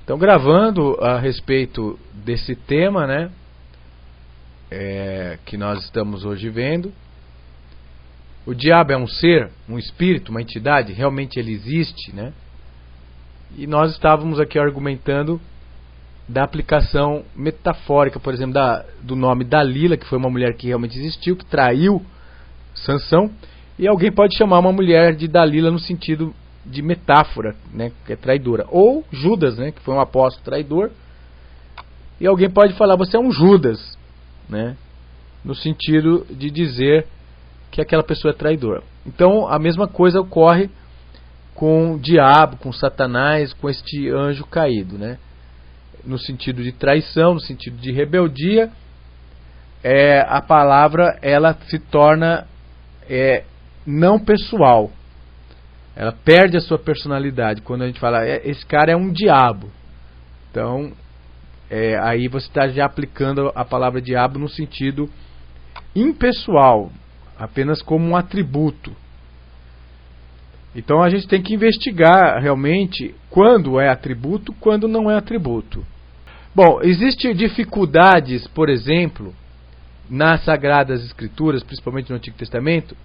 Então, gravando a respeito desse tema, né, que nós estamos hoje vendo, o diabo é um ser, um espírito, uma entidade, realmente ele existe, né? E nós estávamos aqui argumentando da aplicação metafórica, por exemplo, do nome Dalila, que foi uma mulher que realmente existiu, que traiu Sansão, e alguém pode chamar uma mulher de Dalila no sentido de metáfora, né, que é traidora, ou Judas, né, que foi um apóstolo traidor, e alguém pode falar, você é um Judas, né, no sentido de dizer que aquela pessoa é traidora. Então a mesma coisa ocorre com o diabo, com Satanás, com este anjo caído, né, no sentido de traição, no sentido de rebeldia. A palavra ela se torna não pessoal. Ela perde a sua personalidade quando a gente fala, esse cara é um diabo. Então, aí você está já aplicando a palavra diabo no sentido impessoal, apenas como um atributo. Então a gente tem que investigar realmente quando é atributo, quando não é atributo. Bom, existem dificuldades, por exemplo, nas Sagradas Escrituras, principalmente no Antigo Testamento,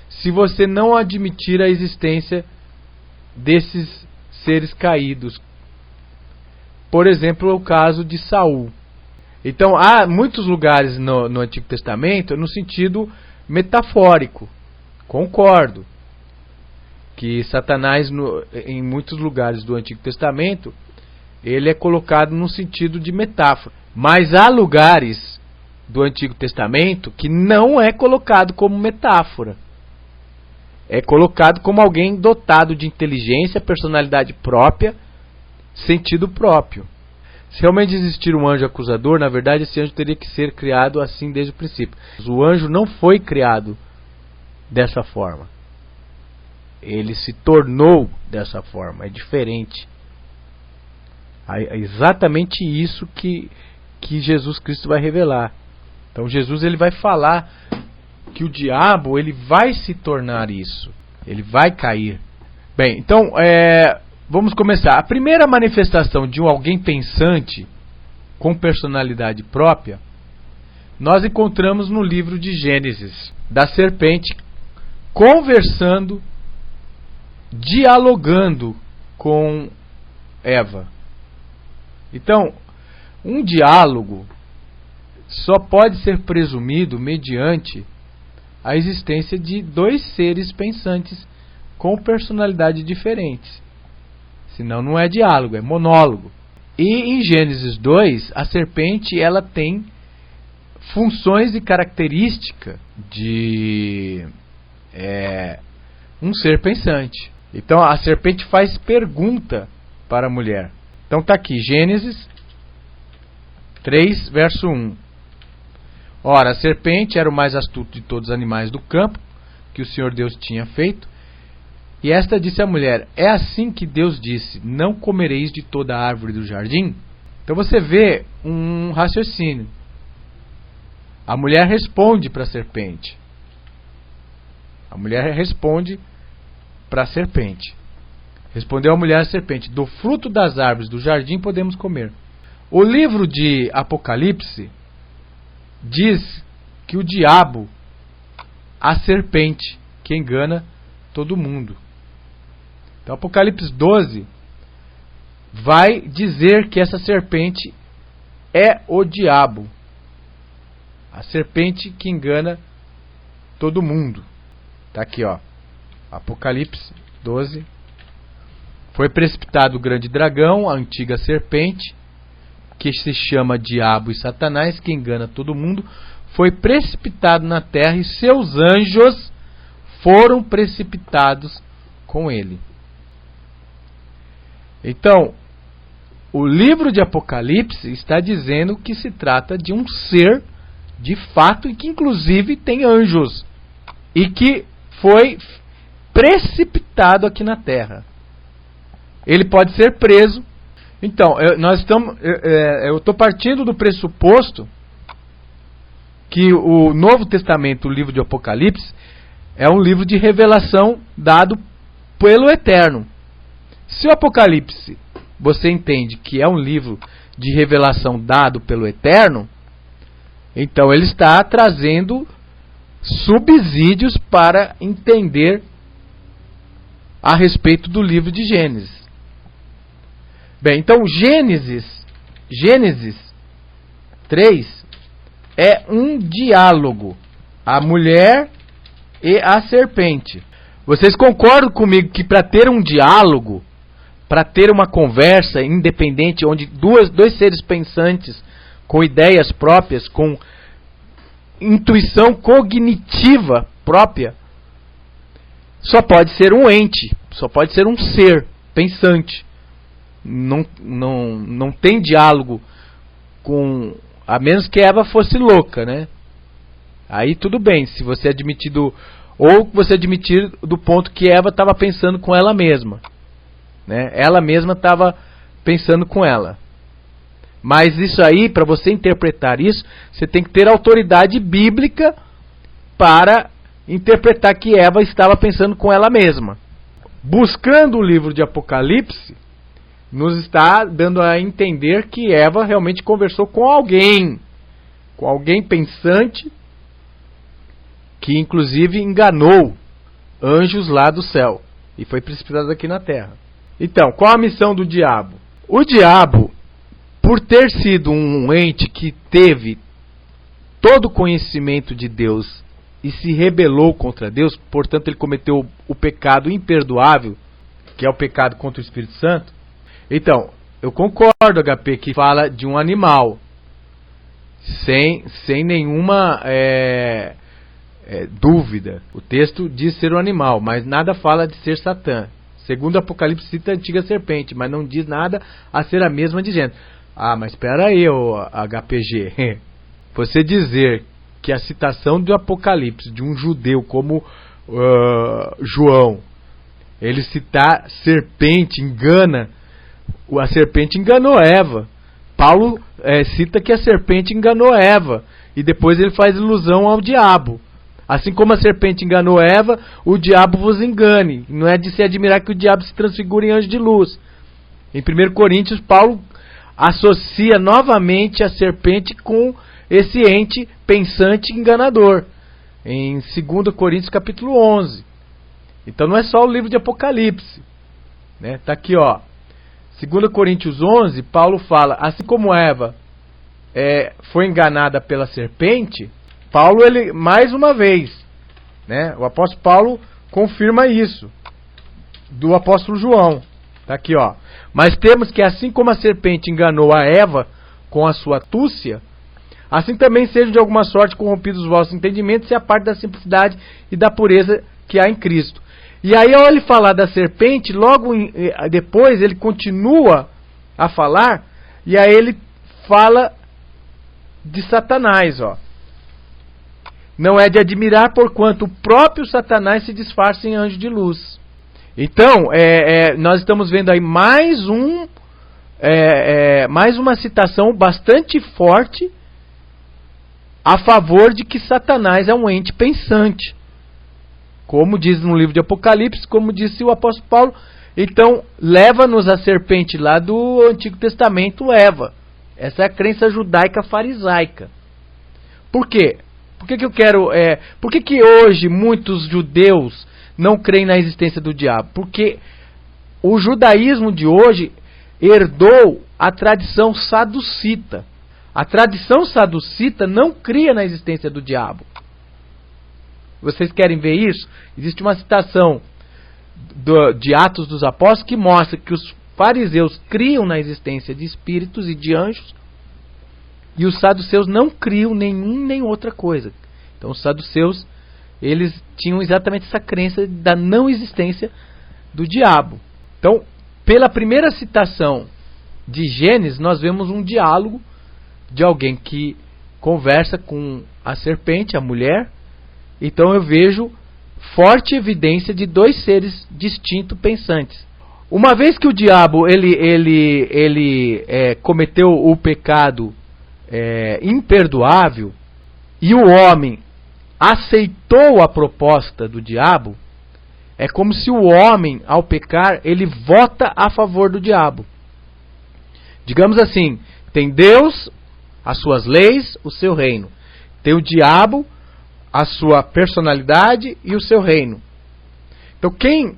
se você não admitir a existência desses seres caídos. Por exemplo, o caso de Saul. Então, há muitos lugares no Antigo Testamento no sentido metafórico. Concordo que Satanás, em muitos lugares do Antigo Testamento, ele é colocado no sentido de metáfora. Mas há lugares do Antigo Testamento que não é colocado como metáfora. É colocado como alguém dotado de inteligência, personalidade própria, sentido próprio. Se realmente existir um anjo acusador, na verdade esse anjo teria que ser criado assim desde o princípio. O anjo não foi criado dessa forma. Ele se tornou dessa forma, é diferente. É exatamente isso que Jesus Cristo vai revelar. Então Jesus ele vai falar que o diabo ele vai se tornar isso, ele vai cair. Bem, então vamos começar. A primeira manifestação de alguém pensante com personalidade própria nós encontramos no livro de Gênesis, da serpente conversando, dialogando com Eva. Então, um diálogo só pode ser presumido mediante a existência de dois seres pensantes com personalidades diferentes. Senão não é diálogo, é monólogo. E em Gênesis 2, a serpente ela tem funções e características de um ser pensante. Então a serpente faz pergunta para a mulher. Então está aqui, Gênesis 3, verso 1. Ora, a serpente era o mais astuto de todos os animais do campo que o Senhor Deus tinha feito. E esta disse à mulher, é assim que Deus disse, não comereis de toda a árvore do jardim? Então você vê um raciocínio. A mulher responde para a serpente. A mulher responde para a serpente. Respondeu a mulher à serpente, do fruto das árvores do jardim podemos comer. O livro de Apocalipse diz que o diabo, a serpente, que engana todo mundo. Então Apocalipse 12 vai dizer que essa serpente é o diabo. A serpente que engana todo mundo. Está aqui, ó. Apocalipse 12. Foi precipitado o grande dragão, a antiga serpente, que se chama Diabo e Satanás, que engana todo mundo, foi precipitado na terra e seus anjos foram precipitados com ele. Então, o livro de Apocalipse está dizendo que se trata de um ser de fato e que inclusive tem anjos e que foi precipitado aqui na terra. Ele pode ser preso. Então, eu estou partindo do pressuposto que o Novo Testamento, o livro de Apocalipse, é um livro de revelação dado pelo Eterno. Se o Apocalipse você entende que é um livro de revelação dado pelo Eterno, então ele está trazendo subsídios para entender a respeito do livro de Gênesis. Bem, então Gênesis 3 é um diálogo, a mulher e a serpente. Vocês concordam comigo que para ter um diálogo, para ter uma conversa independente, onde dois seres pensantes, com ideias próprias, com intuição cognitiva própria, só pode ser um ente, só pode ser um ser pensante. Não tem diálogo com... A menos que Eva fosse louca, né? Aí tudo bem, se você admitir ou você admitir do ponto que Eva estava pensando com ela mesma, né? Ela mesma estava pensando com ela. Mas isso aí, para você interpretar isso, você tem que ter autoridade bíblica para interpretar que Eva estava pensando com ela mesma. Buscando o livro de Apocalipse, nos está dando a entender que Eva realmente conversou com alguém pensante, que inclusive enganou anjos lá do céu e foi precipitado aqui na terra. Então, qual a missão do diabo? O diabo, por ter sido um ente que teve todo o conhecimento de Deus e se rebelou contra Deus, portanto ele cometeu o pecado imperdoável, que é o pecado contra o Espírito Santo. Então, eu concordo, HP, que fala de um animal, sem nenhuma dúvida. O texto diz ser um animal, mas nada fala de ser Satã. Segundo Apocalipse cita a antiga serpente, mas não diz nada a ser a mesma de gênero. Ah, mas espera aí, HPG. Você dizer que a citação do Apocalipse de um judeu como João, ele citar serpente, engana. A serpente enganou Eva. Paulo cita que a serpente enganou Eva. E depois ele faz ilusão ao diabo. Assim como a serpente enganou Eva, o diabo vos engane. Não é de se admirar que o diabo se transfigure em anjo de luz. Em 1 Coríntios, Paulo associa novamente a serpente com esse ente pensante e enganador. Em 2 Coríntios capítulo 11. Então não é só o livro de Apocalipse. Né? Tá aqui, ó. 2 Coríntios 11, Paulo fala, assim como Eva foi enganada pela serpente, Paulo, ele, mais uma vez, né, o apóstolo Paulo confirma isso, do apóstolo João. Está aqui, ó. Mas temos que, assim como a serpente enganou a Eva com a sua astúcia, assim também sejam de alguma sorte corrompidos os vossos entendimentos e a parte da simplicidade e da pureza que há em Cristo. E aí, ao ele falar da serpente, logo depois ele continua a falar, e aí ele fala de Satanás, ó. Não é de admirar, porquanto o próprio Satanás se disfarça em anjo de luz. Então, nós estamos vendo aí mais uma citação bastante forte a favor de que Satanás é um ente pensante. Como diz no livro de Apocalipse, como disse o apóstolo Paulo, então leva-nos a serpente lá do Antigo Testamento, Eva. Essa é a crença judaica farisaica. Por quê? Por que hoje muitos judeus não creem na existência do diabo? Porque o judaísmo de hoje herdou a tradição saducita. A tradição saducita não cria na existência do diabo. Vocês querem ver isso? Existe uma citação de Atos dos Apóstolos que mostra que os fariseus criam na existência de espíritos e de anjos, e os saduceus não criam nenhum nem outra coisa. Então os saduceus, eles tinham exatamente essa crença da não existência do diabo. Então, pela primeira citação de Gênesis, nós vemos um diálogo de alguém que conversa com a serpente, a mulher. Então eu vejo forte evidência de dois seres distintos pensantes. Uma vez que o diabo ele cometeu o pecado imperdoável e o homem aceitou a proposta do diabo, é como se o homem, ao pecar, ele vota a favor do diabo. Digamos assim, tem Deus, as suas leis, o seu reino. Tem o diabo, a sua personalidade e o seu reino. Então quem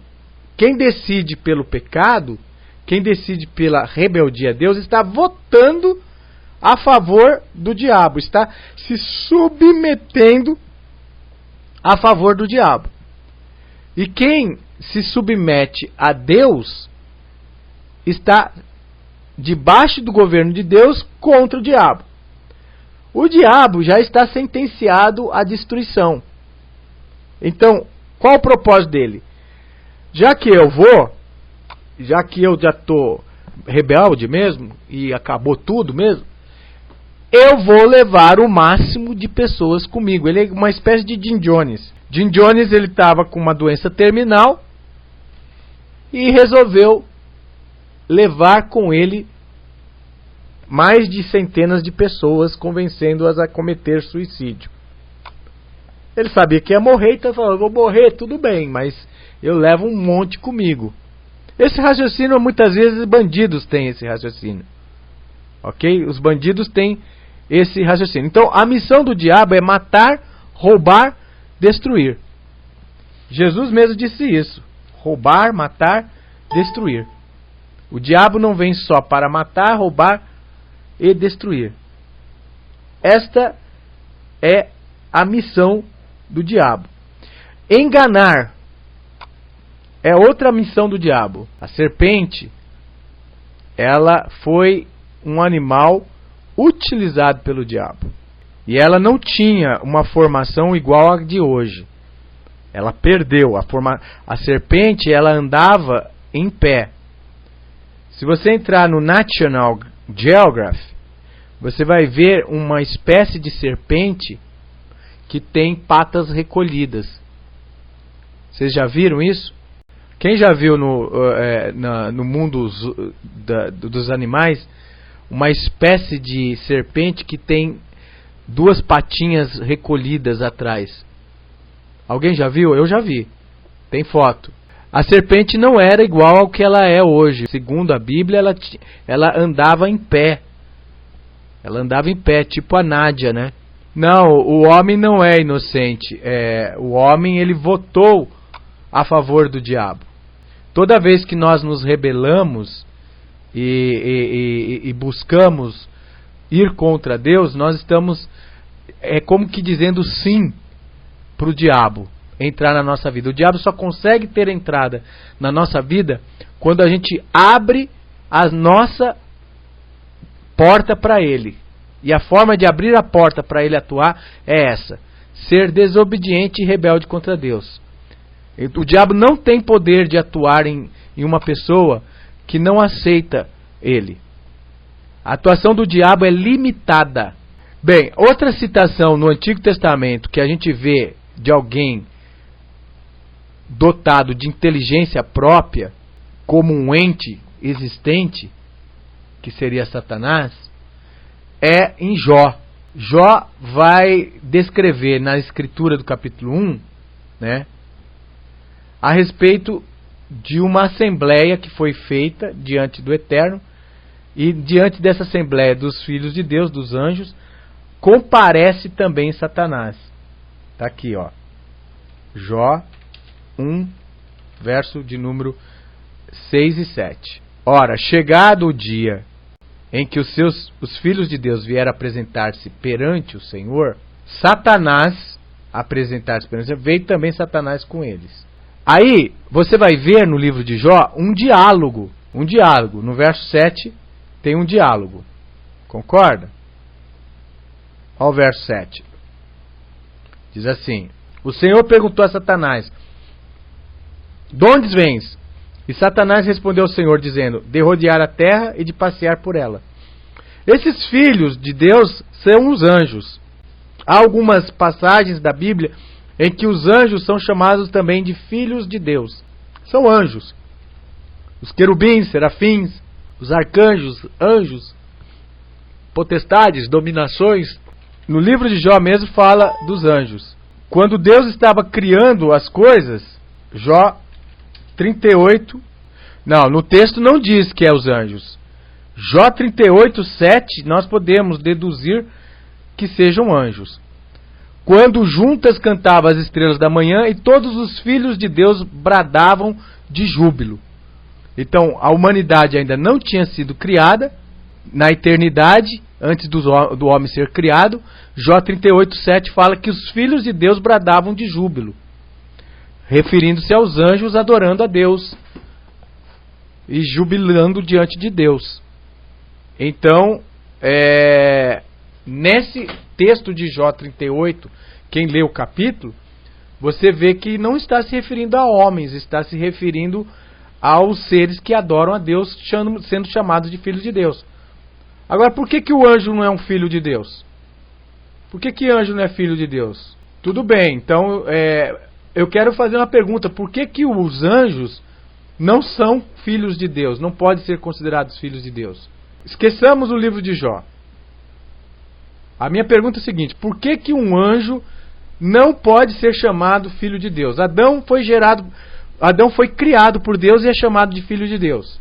decide pelo pecado, quem decide pela rebeldia a Deus, está votando a favor do diabo, está se submetendo a favor do diabo. E quem se submete a Deus está debaixo do governo de Deus contra o diabo. O diabo já está sentenciado à destruição. Então, qual o propósito dele? Já que eu já estou rebelde mesmo, e acabou tudo mesmo, eu vou levar o máximo de pessoas comigo. Ele é uma espécie de Jim Jones. Jim Jones, ele estava com uma doença terminal e resolveu levar com ele mais de centenas de pessoas, convencendo-as a cometer suicídio. Ele sabia que ia morrer, então falou, eu vou morrer, tudo bem, mas eu levo um monte comigo. Esse raciocínio, muitas vezes, bandidos têm esse raciocínio. Ok? Os bandidos têm esse raciocínio. Então, a missão do diabo é matar, roubar, destruir. Jesus mesmo disse isso. Roubar, matar, destruir. O diabo não vem só para matar, roubar e destruir. Esta é a missão do diabo. Enganar é outra missão do diabo. A serpente, ela foi um animal utilizado pelo diabo. E ela não tinha uma formação igual à de hoje. Ela perdeu. A serpente, ela andava em pé. Se você entrar no National Geographic, você vai ver uma espécie de serpente que tem patas recolhidas. Vocês já viram isso? Quem já viu no mundo dos animais uma espécie de serpente que tem duas patinhas recolhidas atrás? Alguém já viu? Eu já vi. Tem foto. A serpente não era igual ao que ela é hoje. Segundo a Bíblia, ela andava em pé. Ela andava em pé, tipo a Nádia, né? Não, o homem não é inocente. O homem, ele votou a favor do diabo. Toda vez que nós nos rebelamos e buscamos ir contra Deus, nós estamos, como que dizendo sim para o diabo entrar na nossa vida. O diabo só consegue ter entrada na nossa vida quando a gente abre a nossa porta para ele. E a forma de abrir a porta para ele atuar é essa: ser desobediente e rebelde contra Deus. O diabo não tem poder de atuar em uma pessoa que não aceita ele. A atuação do diabo é limitada. Bem, outra citação no Antigo Testamento que a gente vê de alguém dotado de inteligência própria, como um ente existente, que seria Satanás, é em Jó. Jó vai descrever na escritura do capítulo 1, né, a respeito de uma assembleia que foi feita diante do Eterno, e diante dessa assembleia dos filhos de Deus, dos anjos, comparece também Satanás. Está aqui, ó. Jó 1, verso de número 6 e 7. Ora, chegado o dia em que os filhos de Deus vieram apresentar-se perante o Senhor, Satanás apresentar-se perante o Senhor, veio também Satanás com eles. Aí, você vai ver no livro de Jó um diálogo. No verso 7 tem um diálogo. Concorda? Olha o verso 7. Diz assim: o Senhor perguntou a Satanás: de onde vens? E Satanás respondeu ao Senhor, dizendo: de rodear a terra e de passear por ela. Esses filhos de Deus são os anjos. Há algumas passagens da Bíblia em que os anjos são chamados também de filhos de Deus. São anjos. Os querubins, serafins, os arcanjos, anjos, potestades, dominações. No livro de Jó mesmo fala dos anjos. Quando Deus estava criando as coisas, Jó 38... Não, no texto não diz que é os anjos. Jó 38:7, nós podemos deduzir que sejam anjos. Quando juntas cantavam as estrelas da manhã e todos os filhos de Deus bradavam de júbilo. Então, a humanidade ainda não tinha sido criada na eternidade, antes do homem ser criado. Jó 38:7 fala que os filhos de Deus bradavam de júbilo, referindo-se aos anjos adorando a Deus e jubilando diante de Deus. Então, nesse texto de Jó 38, quem lê o capítulo, você vê que não está se referindo a homens, está se referindo aos seres que adoram a Deus, sendo chamados de filhos de Deus. Agora, por que o anjo não é um filho de Deus? Por que anjo não é filho de Deus? Tudo bem, então eu quero fazer uma pergunta. Por que os anjos não são filhos de Deus? Não podem ser considerados filhos de Deus? Esqueçamos o livro de Jó. A minha pergunta é a seguinte: por que um anjo não pode ser chamado filho de Deus? Adão foi criado por Deus e é chamado de filho de Deus.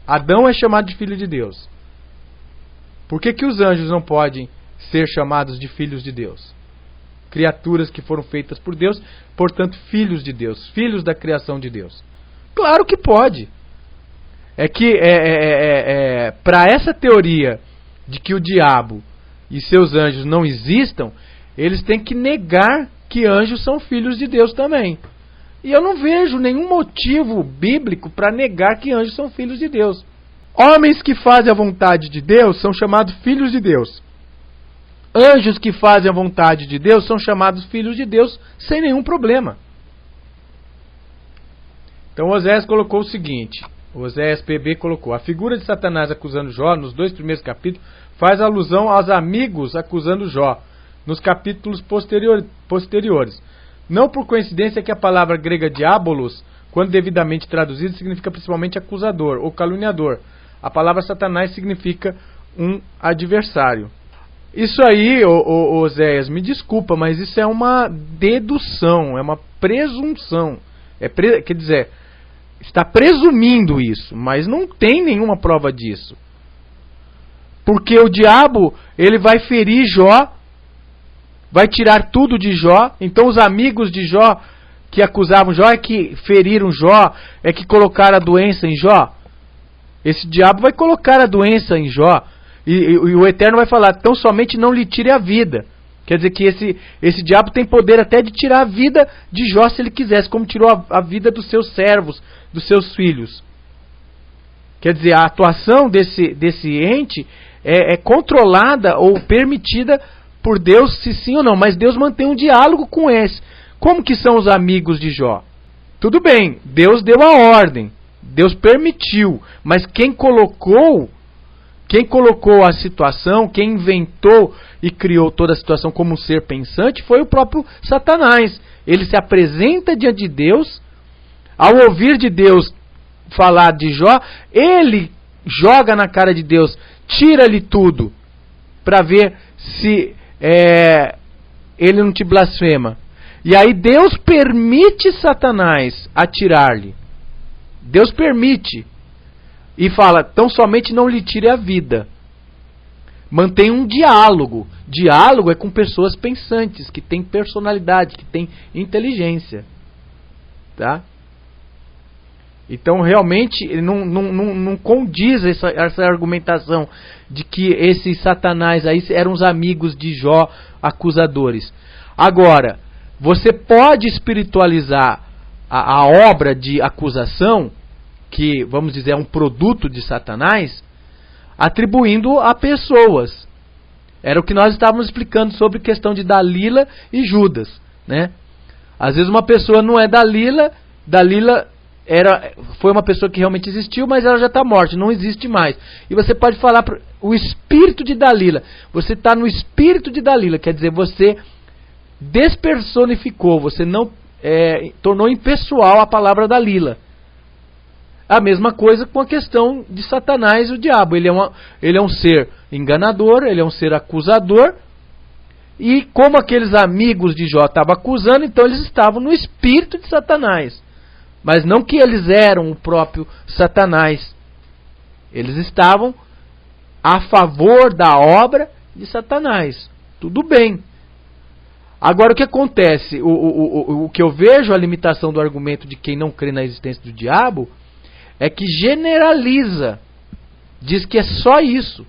Adão é chamado de filho de Deus. Por que os anjos não podem ser chamados de filhos de Deus? Criaturas que foram feitas por Deus, portanto filhos de Deus, filhos da criação de Deus. Claro que pode. É que para essa teoria de que o diabo e seus anjos não existam, eles têm que negar que anjos são filhos de Deus também. E eu não vejo nenhum motivo bíblico para negar que anjos são filhos de Deus. Homens que fazem a vontade de Deus são chamados filhos de Deus. Anjos que fazem a vontade de Deus são chamados filhos de Deus sem nenhum problema. Então Oséias colocou o seguinte, Oséias PB colocou: a figura de Satanás acusando Jó nos 2 primeiros capítulos faz alusão aos amigos acusando Jó nos capítulos posteriores. Não por coincidência que a palavra grega diabolos, quando devidamente traduzida, significa principalmente acusador ou caluniador. A palavra Satanás significa um adversário. Isso aí, Oséias, me desculpa, mas isso é uma dedução, é uma presunção. Quer dizer, está presumindo isso, mas não tem nenhuma prova disso. Porque o diabo, ele vai ferir Jó, vai tirar tudo de Jó. Então os amigos de Jó que acusavam Jó é que feriram Jó, é que colocaram a doença em Jó. Esse diabo vai colocar a doença em Jó. E o Eterno vai falar: tão somente não lhe tire a vida. Quer dizer que esse diabo tem poder até de tirar a vida de Jó se ele quisesse, como tirou a vida dos seus servos, dos seus filhos. Quer dizer, a atuação desse ente é controlada ou permitida por Deus, se sim ou não. Mas Deus mantém um diálogo com esse. Como que são os amigos de Jó? Tudo bem, Deus deu a ordem, Deus permitiu, mas quem colocou a situação, quem inventou e criou toda a situação como um ser pensante foi o próprio Satanás. Ele se apresenta diante de Deus, ao ouvir de Deus falar de Jó, ele joga na cara de Deus, tira-lhe tudo, para ver se ele não te blasfema. E aí Deus permite Satanás atirar-lhe. Deus permite. E fala: tão somente não lhe tire a vida. Mantém um diálogo. Diálogo é com pessoas pensantes, que têm personalidade, que têm inteligência. Tá? Então realmente não condiz essa argumentação de que esses Satanás aí eram os amigos de Jó, acusadores. Agora, você pode espiritualizar a obra de acusação, que, vamos dizer, é um produto de Satanás, atribuindo a pessoas. Era o que nós estávamos explicando sobre a questão de Dalila e Judas, né? Às vezes uma pessoa não é Dalila foi uma pessoa que realmente existiu, mas ela já está morta, não existe mais. E você pode falar o espírito de Dalila. Você está no espírito de Dalila, quer dizer, você despersonificou, você não tornou impessoal a palavra Dalila. A mesma coisa com a questão de Satanás e o diabo. Ele é um ser enganador, ele é um ser acusador. E como aqueles amigos de Jó estavam acusando, então eles estavam no espírito de Satanás. Mas não que eles eram o próprio Satanás. Eles estavam a favor da obra de Satanás. Tudo bem. Agora o que acontece? O que eu vejo a limitação do argumento de quem não crê na existência do diabo é que generaliza, diz que é só isso,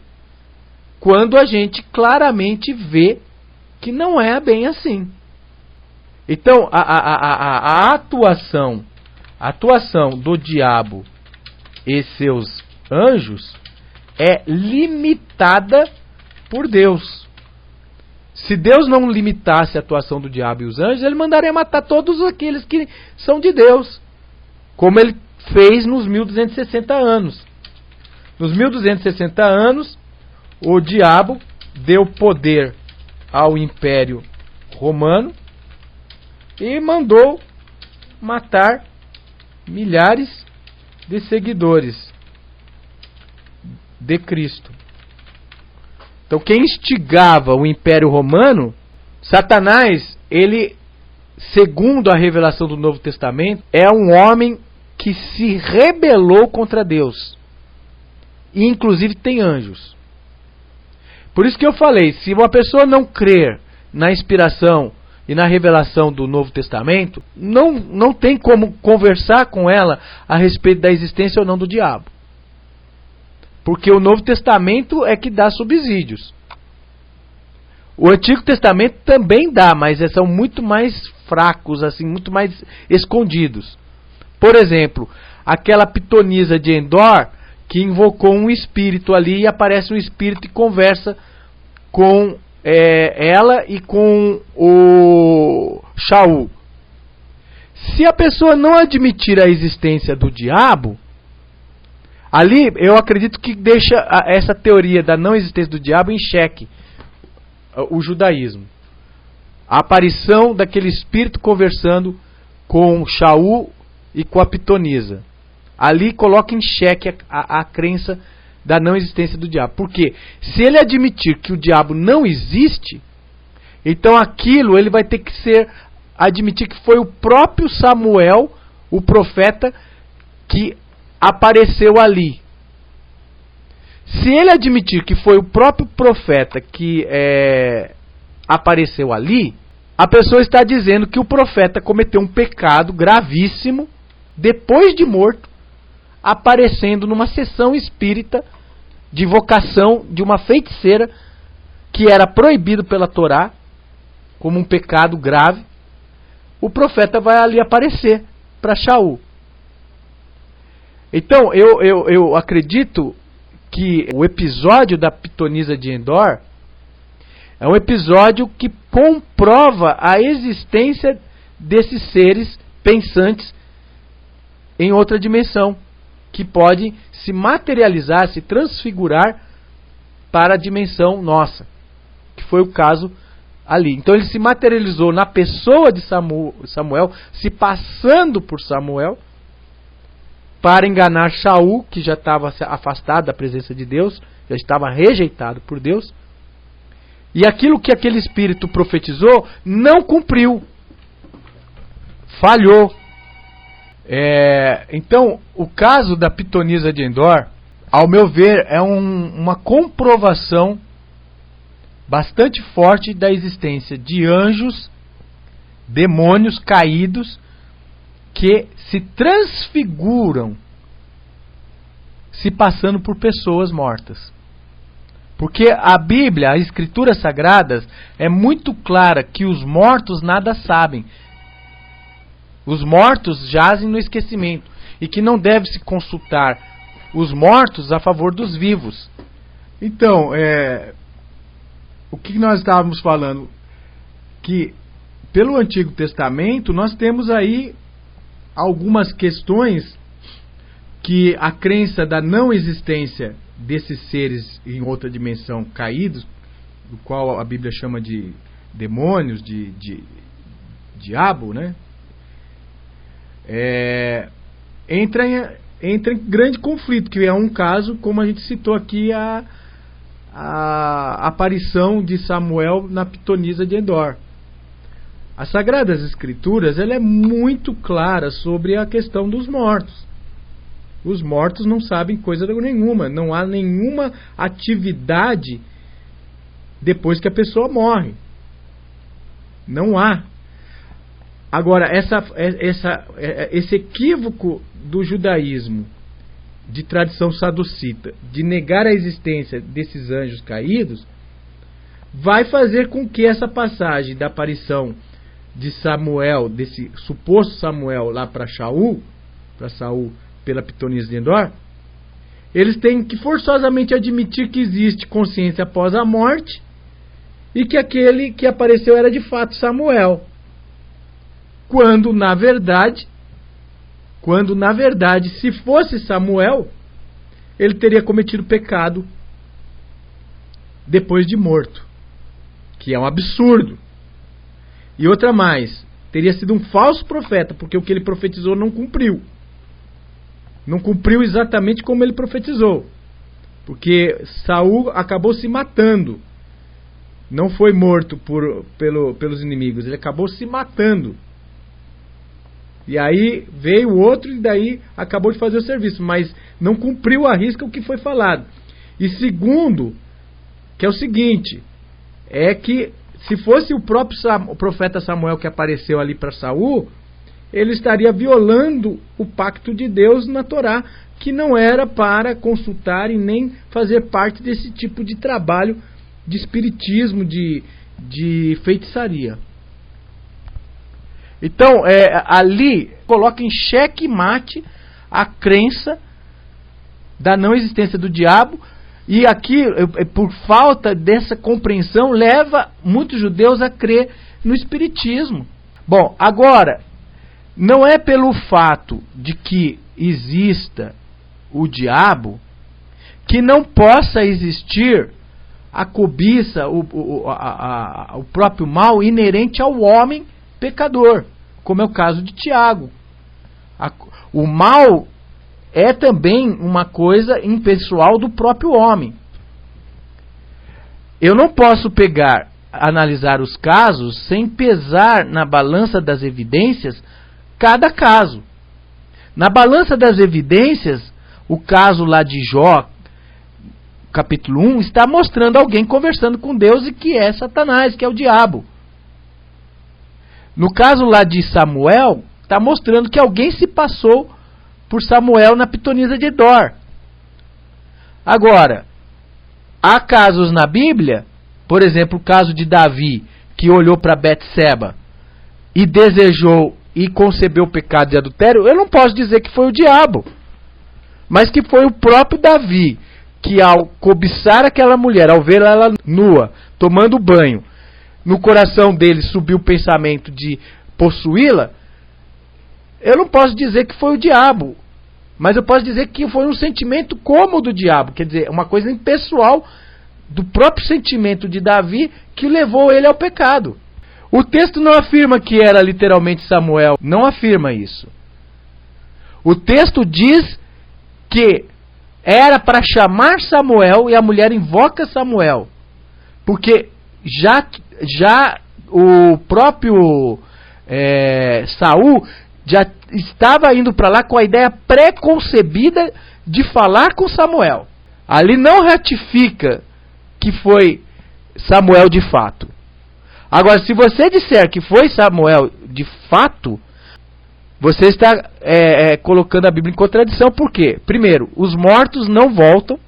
quando a gente claramente vê que não é bem assim. Então a atuação do diabo e seus anjos é limitada por Deus. Se Deus não limitasse a atuação do diabo e os anjos, ele mandaria matar todos aqueles que são de Deus, como ele fez nos 1260 anos. Nos 1260 anos, o diabo deu poder ao Império Romano e mandou matar milhares de seguidores de Cristo. Então quem instigava o Império Romano, Satanás, ele, segundo a revelação do Novo Testamento, é um homem que se rebelou contra Deus. E inclusive tem anjos. Por isso que eu falei, se uma pessoa não crer na inspiração e na revelação do Novo Testamento, não tem como conversar com ela a respeito da existência ou não do diabo. Porque o Novo Testamento é que dá subsídios. O Antigo Testamento também dá, mas são muito mais fracos, assim, muito mais escondidos. Por exemplo, aquela pitonisa de Endor que invocou um espírito ali e aparece um espírito e conversa com ela e com o Shaul. Se a pessoa não admitir a existência do diabo, ali eu acredito que deixa essa teoria da não existência do diabo em xeque o judaísmo. A aparição daquele espírito conversando com Shaul e com a pitonisa. Ali coloca em xeque a crença da não existência do diabo. Porque se ele admitir que o diabo não existe, então aquilo ele vai ter que admitir que foi o próprio Samuel, o profeta, que apareceu ali. Se ele admitir que foi o próprio profeta que apareceu ali, a pessoa está dizendo que o profeta cometeu um pecado gravíssimo depois de morto, aparecendo numa sessão espírita de invocação de uma feiticeira que era proibido pela Torá, como um pecado grave. O profeta vai ali aparecer para Shaul. Então, eu acredito que o episódio da pitonisa de Endor é um episódio que comprova a existência desses seres pensantes em outra dimensão, que pode se materializar, se transfigurar para a dimensão nossa, que foi o caso ali. Então ele se materializou na pessoa de Samuel, se passando por Samuel, para enganar Shaul, que já estava afastado da presença de Deus, já estava rejeitado por Deus. E aquilo que aquele espírito profetizou não cumpriu. Falhou. Então, o caso da pitonisa de Endor, ao meu ver, é uma comprovação bastante forte da existência de anjos, demônios caídos, que se transfiguram se passando por pessoas mortas. Porque a Bíblia, as Escrituras Sagradas, é muito clara que os mortos nada sabem. Os mortos jazem no esquecimento e que não deve se consultar os mortos a favor dos vivos. Então, o que nós estávamos falando? Que pelo Antigo Testamento nós temos aí algumas questões que a crença da não existência desses seres em outra dimensão caídos, do qual a Bíblia chama de demônios, de diabo, né? Entra em grande conflito, que é um caso, como a gente citou aqui, a aparição de Samuel na pitonisa de Endor. As Sagradas Escrituras, ela é muito clara sobre a questão dos mortos. Os mortos não sabem coisa nenhuma, não há nenhuma atividade depois que a pessoa morre. Não há. Agora, esse equívoco do judaísmo, de tradição saducita, de negar a existência desses anjos caídos, vai fazer com que essa passagem da aparição de Samuel, desse suposto Samuel lá para Saul pela pitonisa de Endor, eles têm que forçosamente admitir que existe consciência após a morte e que aquele que apareceu era de fato Samuel, quando na verdade, se fosse Samuel, ele teria cometido pecado depois de morto, que é um absurdo. E outra mais, teria sido um falso profeta, porque o que ele profetizou não cumpriu. Não cumpriu exatamente como ele profetizou, porque Saul acabou se matando. Não foi morto pelos inimigos, ele acabou se matando. E aí veio o outro e daí acabou de fazer o serviço, mas não cumpriu à risca o que foi falado. E segundo, que é o seguinte, é que se fosse o próprio profeta Samuel que apareceu ali para Saul, ele estaria violando o pacto de Deus na Torá, que não era para consultar e nem fazer parte desse tipo de trabalho de espiritismo, de feitiçaria. Então, ali coloca em xeque-mate a crença da não existência do diabo, e aqui, por falta dessa compreensão, leva muitos judeus a crer no espiritismo. Bom, agora, não é pelo fato de que exista o diabo que não possa existir a cobiça, o próprio mal inerente ao homem pecador, como é o caso de Tiago. O mal é também uma coisa impessoal do próprio homem. Eu não posso analisar os casos sem pesar na balança das evidências cada caso. Na balança das evidências, o caso lá de Jó, capítulo 1, está mostrando alguém conversando com Deus e que é Satanás, que é o diabo. No caso lá de Samuel, está mostrando que alguém se passou por Samuel na pitonisa de Endor. Agora, há casos na Bíblia, por exemplo, o caso de Davi, que olhou para Betseba e desejou e concebeu o pecado de adultério. Eu não posso dizer que foi o diabo, mas que foi o próprio Davi, que ao cobiçar aquela mulher, ao ver ela nua, tomando banho, no coração dele subiu o pensamento de possuí-la. Eu não posso dizer que foi o diabo, mas eu posso dizer que foi um sentimento como o do diabo, quer dizer, uma coisa impessoal do próprio sentimento de Davi que levou ele ao pecado. O texto não afirma que era literalmente Samuel, não afirma isso. O texto diz que era para chamar Samuel e a mulher invoca Samuel, porque já o próprio Saul já estava indo para lá com a ideia pré-concebida de falar com Samuel. Ali não ratifica que foi Samuel de fato. Agora, se você disser que foi Samuel de fato, você está colocando a Bíblia em contradição. Por quê? Primeiro, os mortos não voltam.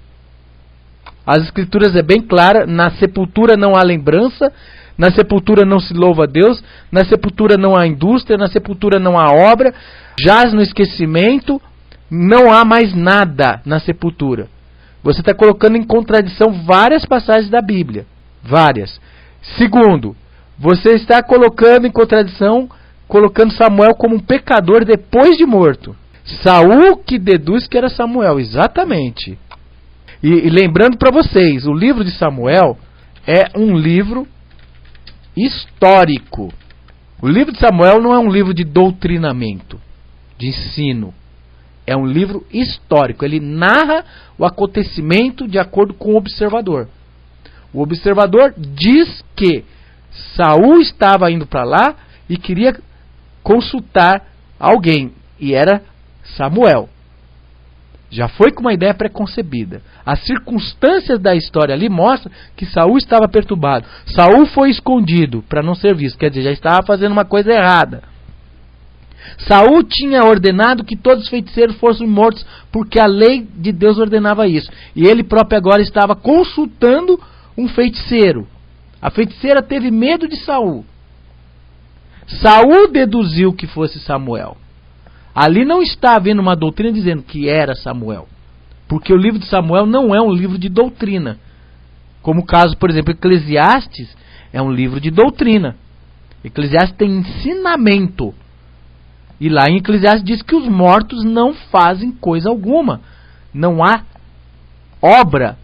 As Escrituras é bem clara, na sepultura não há lembrança, na sepultura não se louva a Deus, na sepultura não há indústria, na sepultura não há obra, jaz no esquecimento, não há mais nada na sepultura. Você está colocando em contradição várias passagens da Bíblia. Várias. Segundo, você está colocando em contradição, colocando Samuel como um pecador depois de morto. Saul que deduz que era Samuel, exatamente. E lembrando para vocês, o livro de Samuel é um livro histórico. O livro de Samuel não é um livro de doutrinamento, de ensino. É um livro histórico. Ele narra o acontecimento de acordo com o observador. O observador diz que Saul estava indo para lá e queria consultar alguém. E era Samuel. Já foi com uma ideia preconcebida. As circunstâncias da história ali mostram que Saul estava perturbado. Saul foi escondido para não ser visto, quer dizer, já estava fazendo uma coisa errada. Saul tinha ordenado que todos os feiticeiros fossem mortos, porque a lei de Deus ordenava isso. E ele próprio agora estava consultando um feiticeiro. A feiticeira teve medo de Saul. Saul deduziu que fosse Samuel. Ali não está havendo uma doutrina dizendo que era Samuel. Porque o livro de Samuel não é um livro de doutrina. Como o caso, por exemplo, Eclesiastes é um livro de doutrina. Eclesiastes tem ensinamento. E lá em Eclesiastes diz que os mortos não fazem coisa alguma. Não há obra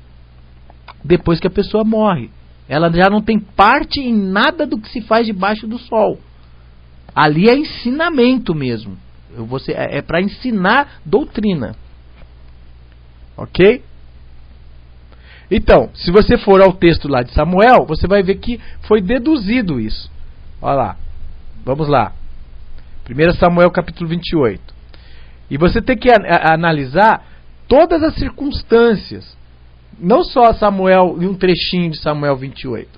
depois que a pessoa morre. Ela já não tem parte em nada do que se faz debaixo do sol. Ali é ensinamento mesmo. É para ensinar doutrina. Ok? Então, se você for ao texto lá de Samuel, você vai ver que foi deduzido isso. Olha lá. Vamos lá. 1 Samuel capítulo 28. E você tem que analisar todas as circunstâncias. Não só Samuel e um trechinho de Samuel 28.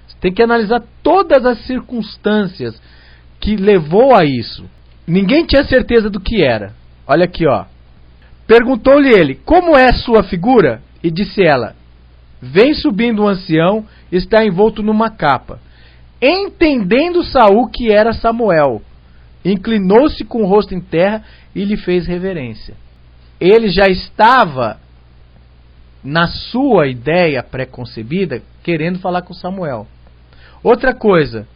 Você tem que analisar todas as circunstâncias que levou a isso. Ninguém tinha certeza do que era. Olha aqui, ó. Perguntou-lhe ele, como é sua figura? E disse ela, vem subindo um ancião, está envolto numa capa. Entendendo Saul que era Samuel, inclinou-se com o rosto em terra e lhe fez reverência. Ele já estava, na sua ideia pré-concebida, querendo falar com Samuel. Outra coisa,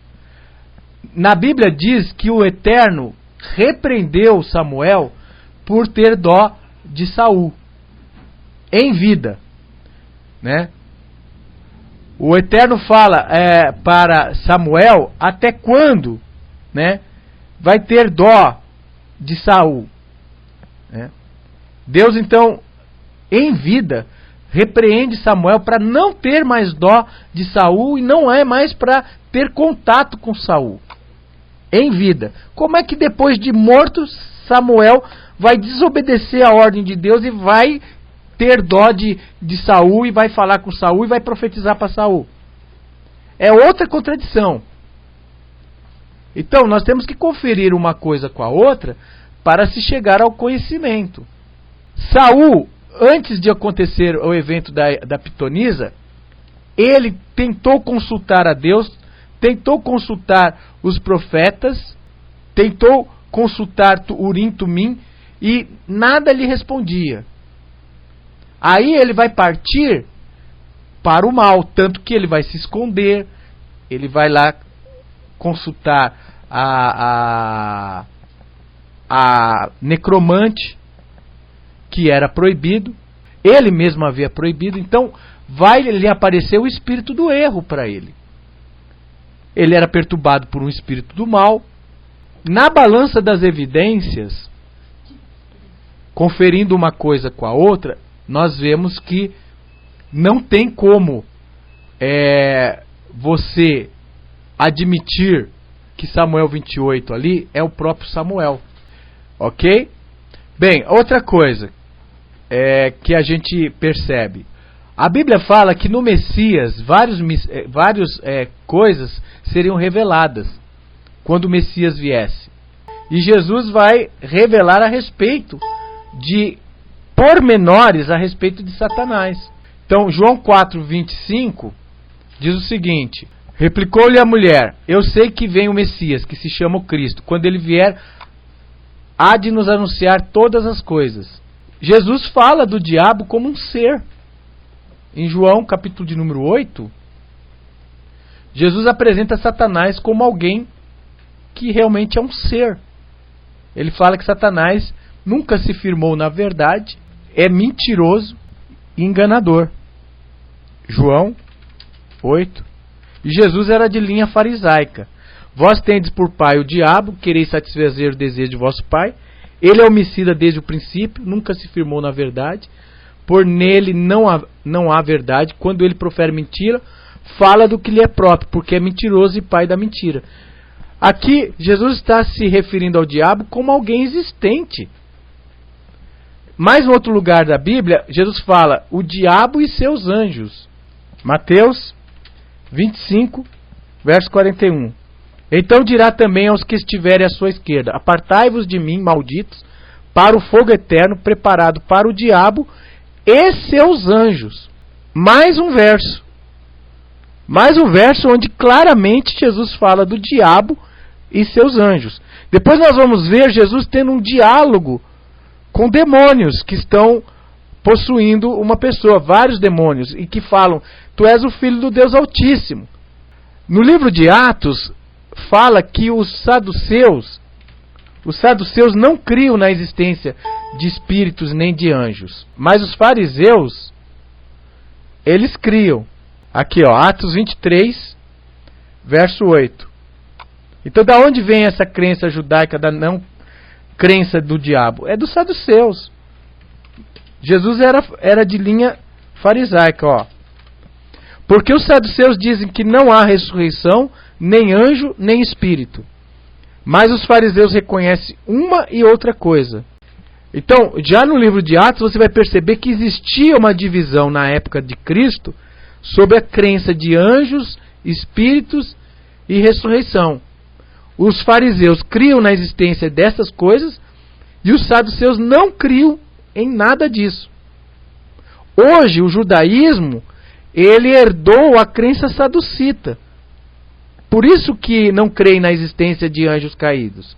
na Bíblia diz que o Eterno repreendeu Samuel por ter dó de Saul em vida, né? O Eterno fala para Samuel até quando, né, vai ter dó de Saul, né? Deus então em vida repreende Samuel para não ter mais dó de Saul e não é mais para ter contato com Saul. Em vida. Como é que depois de morto Samuel vai desobedecer a ordem de Deus e vai ter dó de Saul e vai falar com Saul e vai profetizar para Saul? É outra contradição. Então nós temos que conferir uma coisa com a outra para se chegar ao conhecimento. Saul, antes de acontecer o evento da pitonisa, ele tentou consultar a Deus, tentou consultar os profetas, tentou consultar Urim, Tumim e nada lhe respondia. Aí ele vai partir para o mal, tanto que ele vai se esconder, ele vai lá consultar a necromante, que era proibido, ele mesmo havia proibido, então vai lhe aparecer o espírito do erro para ele. Ele era perturbado por um espírito do mal. Na balança das evidências, conferindo uma coisa com a outra, nós vemos que não tem como você admitir que Samuel 28 ali é o próprio Samuel. Ok? Bem, outra coisa que a gente percebe. A Bíblia fala que no Messias várias coisas seriam reveladas quando o Messias viesse. E Jesus vai revelar a respeito de pormenores a respeito de Satanás. Então, João 4:25 diz o seguinte: replicou-lhe a mulher, eu sei que vem o Messias, que se chama o Cristo. Quando ele vier, há de nos anunciar todas as coisas. Jesus fala do diabo como um ser. Em João, capítulo de número 8, Jesus apresenta Satanás como alguém que realmente é um ser. Ele fala que Satanás nunca se firmou na verdade, é mentiroso e enganador. João 8. E Jesus era de linha farisaica. Vós tendes por pai o diabo, quereis satisfazer o desejo de vosso pai. Ele é homicida desde o princípio, nunca se firmou na verdade. Por nele não há verdade. Quando ele profere mentira, fala do que lhe é próprio, porque é mentiroso e pai da mentira. Aqui, Jesus está se referindo ao diabo como alguém existente. mais um outro lugar da Bíblia, Jesus fala, o diabo e seus anjos. Mateus 25, verso 41. Então dirá também aos que estiverem à sua esquerda, apartai-vos de mim, malditos, para o fogo eterno, preparado para o diabo e seus anjos. Mais um verso onde claramente Jesus fala do diabo e seus anjos. Depois nós vamos ver Jesus tendo um diálogo com demônios que estão possuindo uma pessoa, vários demônios, e que falam, tu és o Filho do Deus Altíssimo. No livro de Atos, fala que os saduceus não criam na existência de espíritos nem de anjos, mas os fariseus, eles criam. Aqui, ó, Atos 23, verso 8. Então, da onde vem essa crença judaica da não crença do diabo? É dos saduceus. Jesus era de linha farisaica, ó. Porque os saduceus dizem que não há ressurreição, nem anjo, nem espírito. Mas os fariseus reconhecem uma e outra coisa. Então, já no livro de Atos, você vai perceber que existia uma divisão na época de Cristo sobre a crença de anjos, espíritos e ressurreição. Os fariseus criam na existência dessas coisas e os saduceus não criam em nada disso. Hoje, o judaísmo, ele herdou a crença saducita. Por isso que não creem na existência de anjos caídos.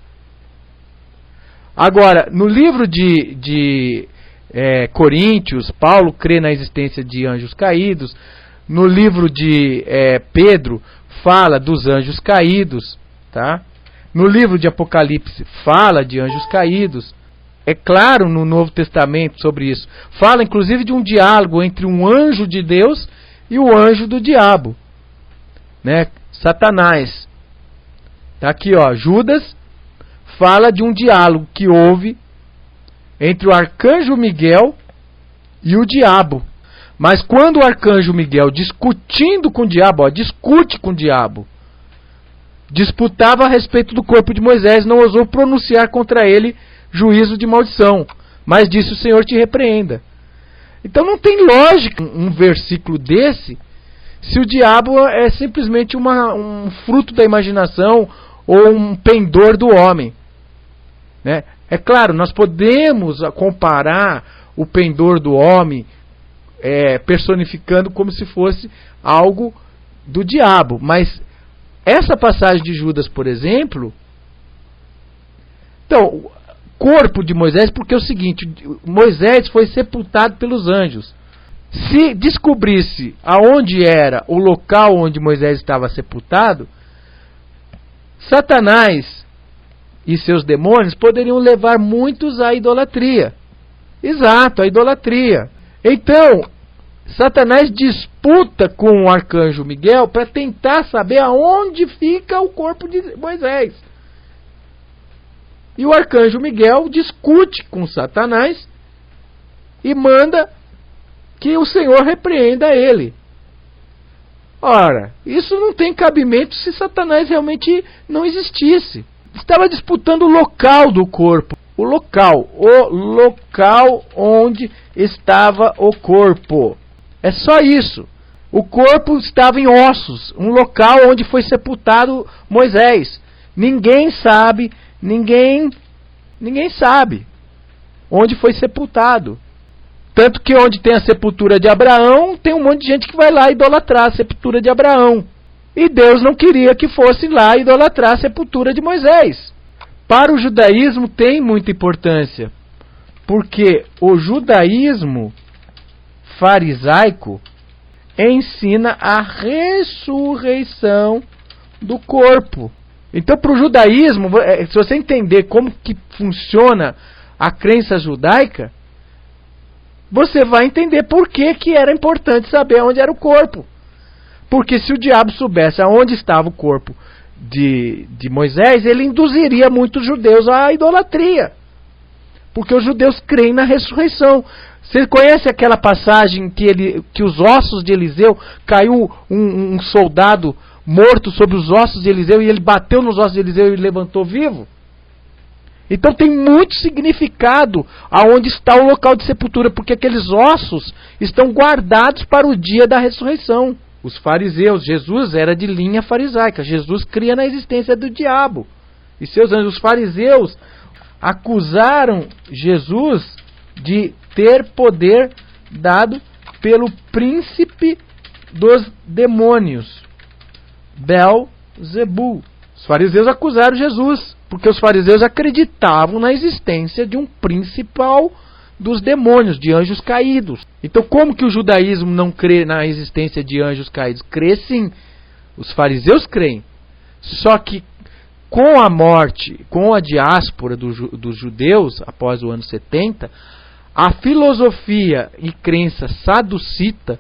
Agora, no livro de Coríntios, Paulo crê na existência de anjos caídos. No livro de Pedro, fala dos anjos caídos. Tá? No livro de Apocalipse, fala de anjos caídos. É claro no Novo Testamento sobre isso. Fala inclusive de um diálogo entre um anjo de Deus e o anjo do diabo. Né? Satanás. Aqui, ó, Judas fala de um diálogo que houve entre o arcanjo Miguel e o diabo. Mas quando o arcanjo Miguel, discutindo com o diabo, ó, discute com o diabo, disputava a respeito do corpo de Moisés, não ousou pronunciar contra ele juízo de maldição, mas disse: o Senhor te repreenda. Então não tem lógica um versículo desse se o diabo é simplesmente um fruto da imaginação ou um pendor do homem. Né? É claro, nós podemos comparar o pendor do homem personificando como se fosse algo do diabo, mas essa passagem de Judas, por exemplo, então, corpo de Moisés, porque é o seguinte, Moisés foi sepultado pelos anjos. Se descobrisse aonde era o local onde Moisés estava sepultado, Satanás e seus demônios poderiam levar muitos à idolatria. Exato, à idolatria. Então, Satanás disputa com o arcanjo Miguel para tentar saber aonde fica o corpo de Moisés. E o arcanjo Miguel discute com Satanás e manda que o Senhor repreenda ele. Ora, isso não tem cabimento se Satanás realmente não existisse. Estava disputando o local do corpo. O local onde estava o corpo. É só isso. O corpo estava em ossos, um local onde foi sepultado Moisés. Ninguém sabe onde foi sepultado. Tanto que onde tem a sepultura de Abraão, tem um monte de gente que vai lá idolatrar a sepultura de Abraão. E Deus não queria que fosse lá idolatrar a sepultura de Moisés. Para o judaísmo tem muita importância, porque o judaísmo farisaico ensina a ressurreição do corpo. Então, para o judaísmo, se você entender como que funciona a crença judaica, você vai entender por que era importante saber onde era o corpo. Porque se o diabo soubesse aonde estava o corpo de Moisés, ele induziria muitos judeus à idolatria. Porque os judeus creem na ressurreição. Você conhece aquela passagem que os ossos de Eliseu, caiu um soldado morto sobre os ossos de Eliseu e ele bateu nos ossos de Eliseu e levantou vivo? Então tem muito significado aonde está o local de sepultura, porque aqueles ossos estão guardados para o dia da ressurreição. Os fariseus, Jesus era de linha farisaica, Jesus cria na existência do diabo e seus anjos. Os fariseus acusaram Jesus de ter poder dado pelo príncipe dos demônios, Belzebu. Os fariseus acusaram Jesus, porque os fariseus acreditavam na existência de um principal dos demônios, de anjos caídos. Então, como que o judaísmo não crê na existência de anjos caídos? Crê sim. Os fariseus creem. Só que com a morte, com a diáspora dos judeus, após o ano 70, a filosofia e crença saducita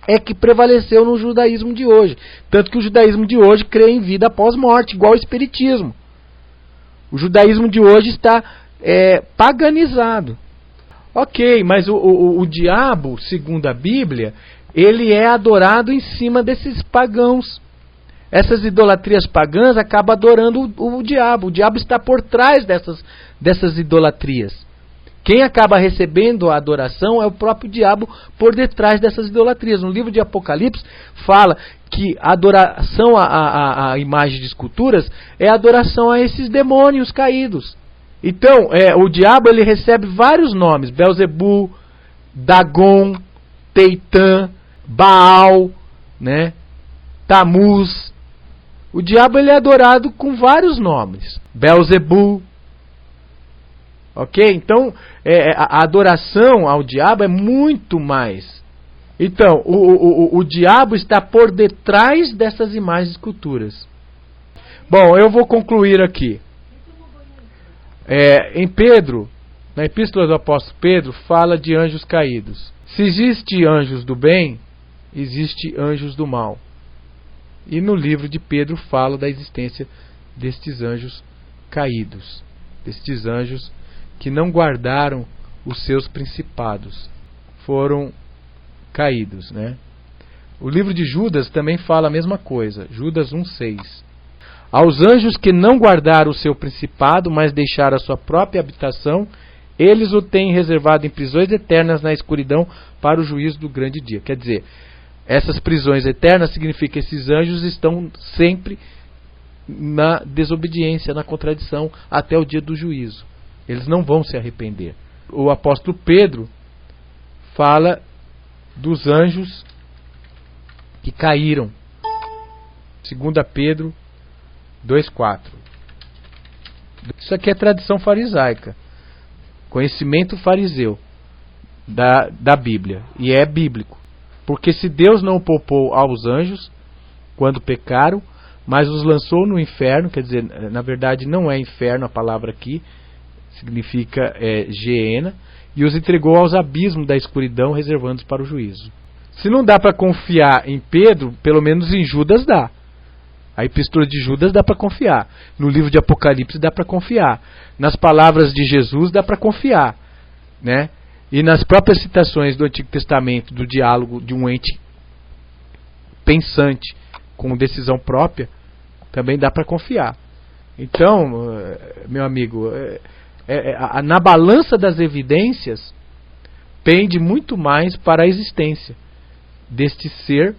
é que prevaleceu no judaísmo de hoje. Tanto que o judaísmo de hoje crê em vida após morte, igual ao espiritismo. O judaísmo de hoje está paganizado. Ok, mas o diabo, segundo a Bíblia, ele é adorado em cima desses pagãos. Essas idolatrias pagãs acabam adorando o diabo. O diabo está por trás dessas idolatrias. Quem acaba recebendo a adoração é o próprio diabo por detrás dessas idolatrias. No livro de Apocalipse fala que a adoração à imagem de esculturas é a adoração a esses demônios caídos. Então, o diabo ele recebe vários nomes: Belzebu, Dagon, Teitã, Baal, né, Tamuz. O diabo ele é adorado com vários nomes. Belzebu. Ok? Então, a adoração ao diabo é muito mais. Então, o diabo está por detrás dessas imagens e esculturas. Bom, eu vou concluir aqui. Em Pedro, na Epístola do Apóstolo Pedro, fala de anjos caídos. Se existe anjos do bem, existe anjos do mal. E no livro de Pedro fala da existência destes anjos caídos, destes anjos que não guardaram os seus principados, foram caídos, né? O livro de Judas também fala a mesma coisa, Judas 1,6. Aos anjos que não guardaram o seu principado, mas deixaram a sua própria habitação, eles o têm reservado em prisões eternas na escuridão para o juízo do grande dia. Quer dizer, essas prisões eternas significa que esses anjos estão sempre na desobediência, na contradição, até o dia do juízo. Eles não vão se arrepender. O apóstolo Pedro fala dos anjos que caíram. 2 Pedro 2,4. Isso aqui é tradição farisaica. Conhecimento fariseu da Bíblia. E é bíblico. Porque se Deus não poupou aos anjos quando pecaram, mas os lançou no inferno, quer dizer, na verdade não é inferno a palavra aqui, significa Geena, e os entregou aos abismos da escuridão, reservando-os para o juízo. Se não dá para confiar em Pedro, pelo menos em Judas dá. A epístola de Judas dá para confiar. No livro de Apocalipse dá para confiar. Nas palavras de Jesus dá para confiar, né? E nas próprias citações do Antigo Testamento, do diálogo de um ente pensante com decisão própria, também dá para confiar. Então, meu amigo, na balança das evidências, pende muito mais para a existência deste ser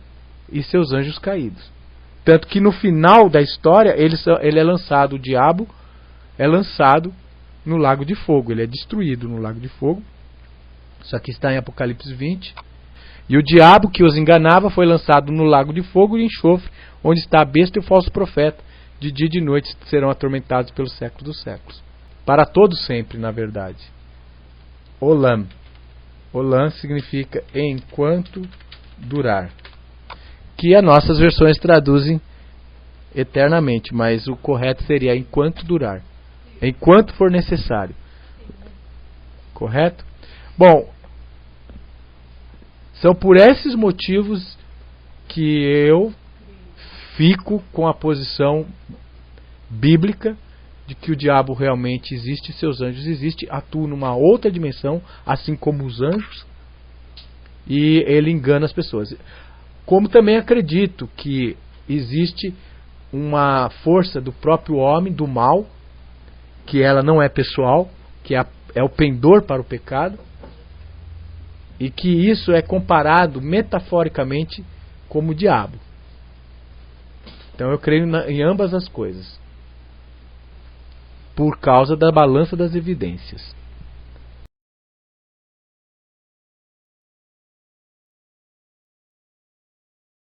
e seus anjos caídos. Tanto que no final da história, ele é lançado, o diabo é lançado no lago de fogo, ele é destruído no lago de fogo. Isso aqui está em Apocalipse 20. E o diabo que os enganava foi lançado no lago de fogo e enxofre, onde está a besta e o falso profeta. De dia e de noite serão atormentados pelos séculos dos séculos. Para todo sempre, na verdade. Olam. Olam significa enquanto durar. Que as nossas versões traduzem eternamente, mas o correto seria enquanto durar. Enquanto for necessário. Correto? Bom, são por esses motivos que eu fico com a posição bíblica de que o diabo realmente existe e seus anjos existem, atuam numa outra dimensão, assim como os anjos, e ele engana as pessoas. Como também acredito que existe uma força do próprio homem, do mal, que ela não é pessoal, que é o pendor para o pecado, e que isso é comparado metaforicamente como o diabo. Então eu creio em ambas as coisas, por causa da balança das evidências.